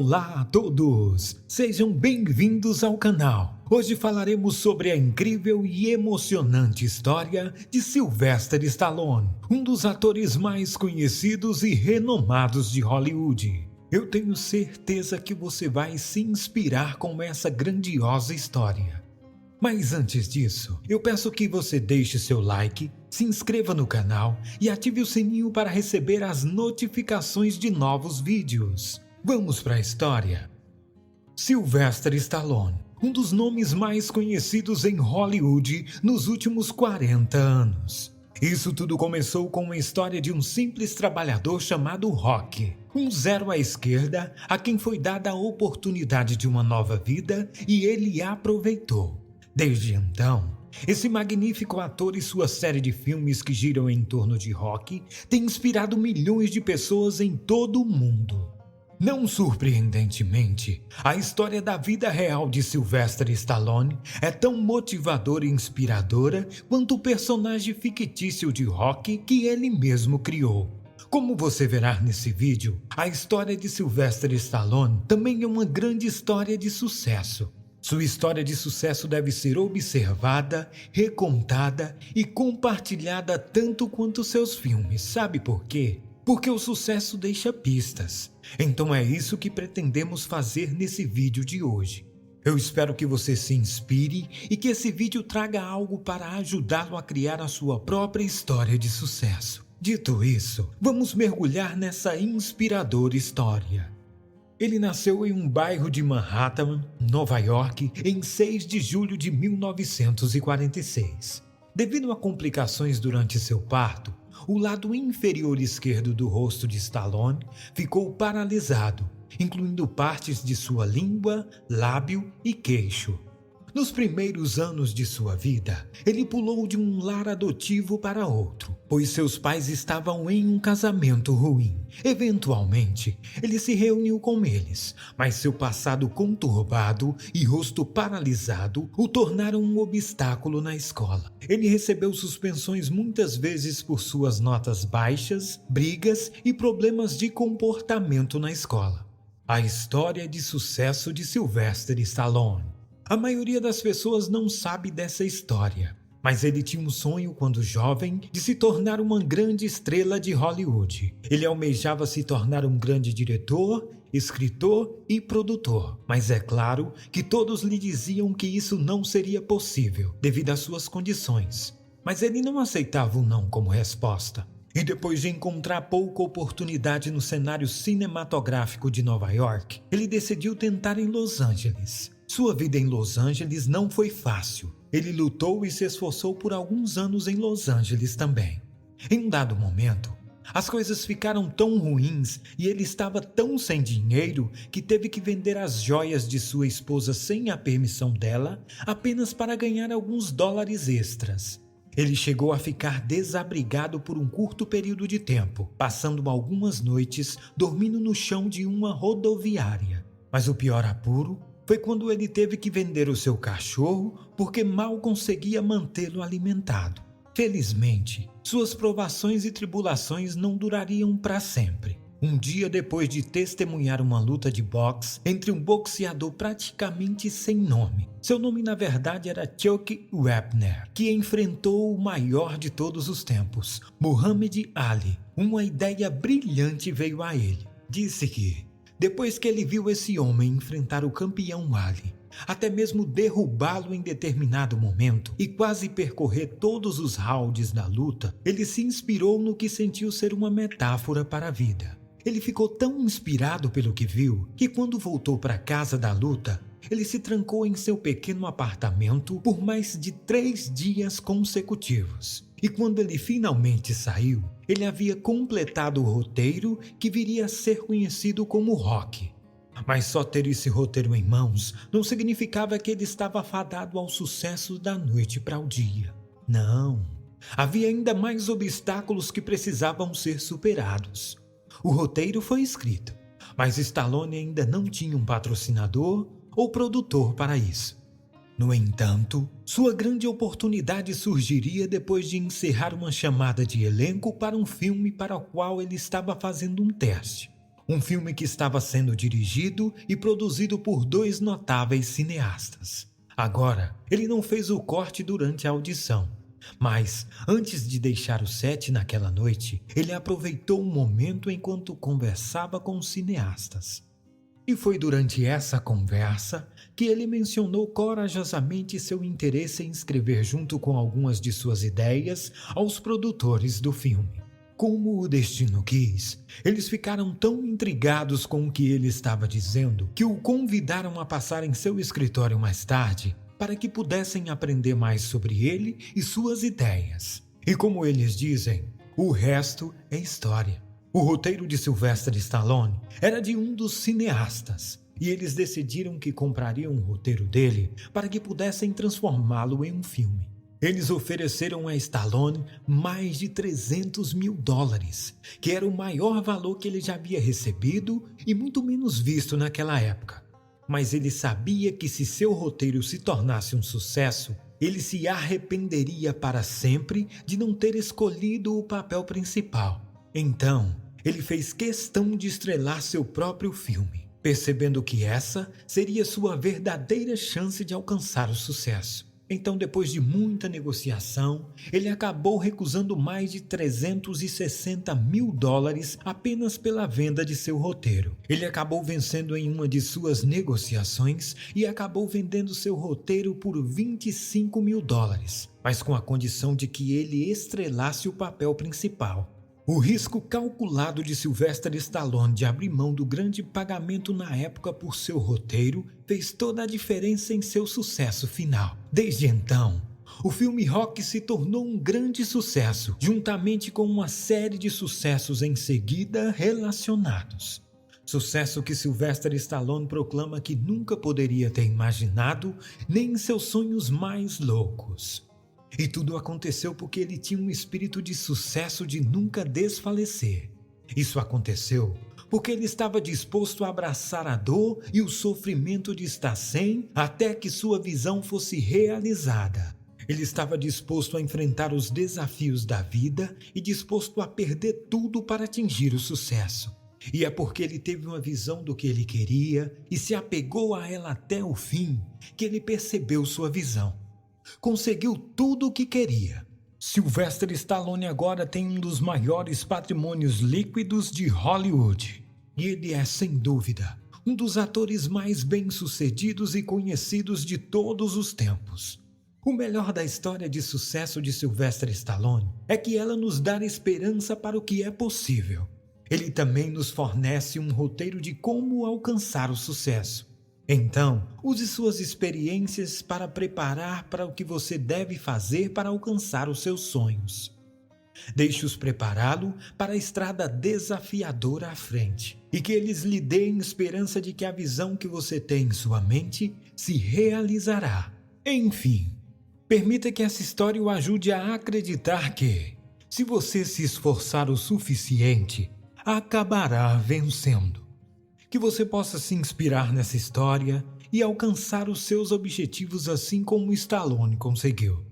Olá a todos! Sejam bem-vindos ao canal. Hoje falaremos sobre a incrível e emocionante história de Sylvester Stallone, um dos atores mais conhecidos e renomados de Hollywood. Eu tenho certeza que você vai se inspirar com essa grandiosa história. Mas antes disso, eu peço que você deixe seu like, se inscreva no canal e ative o sininho para receber as notificações de novos vídeos. Vamos para a história. Sylvester Stallone, um dos nomes mais conhecidos em Hollywood nos últimos 40 anos. Isso tudo começou com uma história de um simples trabalhador chamado Rocky, um zero à esquerda a quem foi dada a oportunidade de uma nova vida e ele aproveitou. Desde então, esse magnífico ator e sua série de filmes que giram em torno de Rocky tem inspirado milhões de pessoas em todo o mundo. Não surpreendentemente, a história da vida real de Sylvester Stallone é tão motivadora e inspiradora quanto o personagem fictício de Rocky que ele mesmo criou. Como você verá nesse vídeo, a história de Sylvester Stallone também é uma grande história de sucesso. Sua história de sucesso deve ser observada, recontada e compartilhada tanto quanto seus filmes. Sabe por quê? Porque o sucesso deixa pistas. Então é isso que pretendemos fazer nesse vídeo de hoje. Eu espero que você se inspire e que esse vídeo traga algo para ajudá-lo a criar a sua própria história de sucesso. Dito isso, vamos mergulhar nessa inspiradora história. Ele nasceu em um bairro de Manhattan, Nova York, em 6 de julho de 1946. Devido a complicações durante seu parto, o lado inferior esquerdo do rosto de Stallone ficou paralisado, incluindo partes de sua língua, lábio e queixo. Nos primeiros anos de sua vida, ele pulou de um lar adotivo para outro, pois seus pais estavam em um casamento ruim. Eventualmente, ele se reuniu com eles, mas seu passado conturbado e rosto paralisado o tornaram um obstáculo na escola. Ele recebeu suspensões muitas vezes por suas notas baixas, brigas e problemas de comportamento na escola. A história de sucesso de Sylvester Stallone. A maioria das pessoas não sabe dessa história, mas ele tinha um sonho quando jovem de se tornar uma grande estrela de Hollywood. Ele almejava se tornar um grande diretor, escritor e produtor, mas é claro que todos lhe diziam que isso não seria possível devido às suas condições. Mas ele não aceitava o não como resposta. E depois de encontrar pouca oportunidade no cenário cinematográfico de Nova York, ele decidiu tentar em Los Angeles. Sua vida em Los Angeles não foi fácil. Ele lutou e se esforçou por alguns anos em Los Angeles também. Em um dado momento, as coisas ficaram tão ruins e ele estava tão sem dinheiro que teve que vender as joias de sua esposa sem a permissão dela, apenas para ganhar alguns dólares extras. Ele chegou a ficar desabrigado por um curto período de tempo, passando algumas noites dormindo no chão de uma rodoviária. Mas o pior apuro foi quando ele teve que vender o seu cachorro porque mal conseguia mantê-lo alimentado. Felizmente, suas provações e tribulações não durariam para sempre. Um dia depois de testemunhar uma luta de boxe entre um boxeador praticamente sem nome, seu nome na verdade era Chuck Wepner, que enfrentou o maior de todos os tempos, Muhammad Ali, uma ideia brilhante veio a ele. Disse que, depois que ele viu esse homem enfrentar o campeão Ali, até mesmo derrubá-lo em determinado momento e quase percorrer todos os rounds da luta, ele se inspirou no que sentiu ser uma metáfora para a vida. Ele ficou tão inspirado pelo que viu que quando voltou para a casa da luta, ele se trancou em seu pequeno apartamento por mais de 3 dias consecutivos. E quando ele finalmente saiu, ele havia completado o roteiro que viria a ser conhecido como Rocky. Mas só ter esse roteiro em mãos não significava que ele estava fadado ao sucesso da noite para o dia. Não, havia ainda mais obstáculos que precisavam ser superados. O roteiro foi escrito, mas Stallone ainda não tinha um patrocinador ou produtor para isso. No entanto, sua grande oportunidade surgiria depois de encerrar uma chamada de elenco para um filme para o qual ele estava fazendo um teste. Um filme que estava sendo dirigido e produzido por dois notáveis cineastas. Agora, ele não fez o corte durante a audição, mas antes de deixar o set naquela noite, ele aproveitou um momento enquanto conversava com os cineastas. E foi durante essa conversa que ele mencionou corajosamente seu interesse em escrever junto com algumas de suas ideias aos produtores do filme. Como o destino quis, eles ficaram tão intrigados com o que ele estava dizendo que o convidaram a passar em seu escritório mais tarde para que pudessem aprender mais sobre ele e suas ideias. E como eles dizem, o resto é história. O roteiro de Sylvester Stallone era de um dos cineastas, e eles decidiram que comprariam o roteiro dele para que pudessem transformá-lo em um filme. Eles ofereceram a Stallone mais de $300 mil, que era o maior valor que ele já havia recebido e muito menos visto naquela época. Mas ele sabia que se seu roteiro se tornasse um sucesso, ele se arrependeria para sempre de não ter escolhido o papel principal. Então, ele fez questão de estrelar seu próprio filme, percebendo que essa seria sua verdadeira chance de alcançar o sucesso. Então, depois de muita negociação, ele acabou recusando mais de $360 mil apenas pela venda de seu roteiro. Ele acabou vencendo em uma de suas negociações e acabou vendendo seu roteiro por $25 mil, mas com a condição de que ele estrelasse o papel principal. O risco calculado de Sylvester Stallone de abrir mão do grande pagamento na época por seu roteiro fez toda a diferença em seu sucesso final. Desde então, o filme Rocky se tornou um grande sucesso, juntamente com uma série de sucessos em seguida relacionados. Sucesso que Sylvester Stallone proclama que nunca poderia ter imaginado nem em seus sonhos mais loucos. E tudo aconteceu porque ele tinha um espírito de sucesso de nunca desfalecer. Isso aconteceu porque ele estava disposto a abraçar a dor e o sofrimento de estar sem até que sua visão fosse realizada. Ele estava disposto a enfrentar os desafios da vida e disposto a perder tudo para atingir o sucesso. E é porque ele teve uma visão do que ele queria e se apegou a ela até o fim que ele percebeu sua visão. Conseguiu tudo o que queria. Sylvester Stallone agora tem um dos maiores patrimônios líquidos de Hollywood. E ele é, sem dúvida, um dos atores mais bem-sucedidos e conhecidos de todos os tempos. O melhor da história de sucesso de Sylvester Stallone é que ela nos dá esperança para o que é possível. Ele também nos fornece um roteiro de como alcançar o sucesso. Então, use suas experiências para preparar para o que você deve fazer para alcançar os seus sonhos. Deixe-os prepará-lo para a estrada desafiadora à frente e que eles lhe deem esperança de que a visão que você tem em sua mente se realizará. Enfim, permita que essa história o ajude a acreditar que, se você se esforçar o suficiente, acabará vencendo. Que você possa se inspirar nessa história e alcançar os seus objetivos assim como Stallone conseguiu.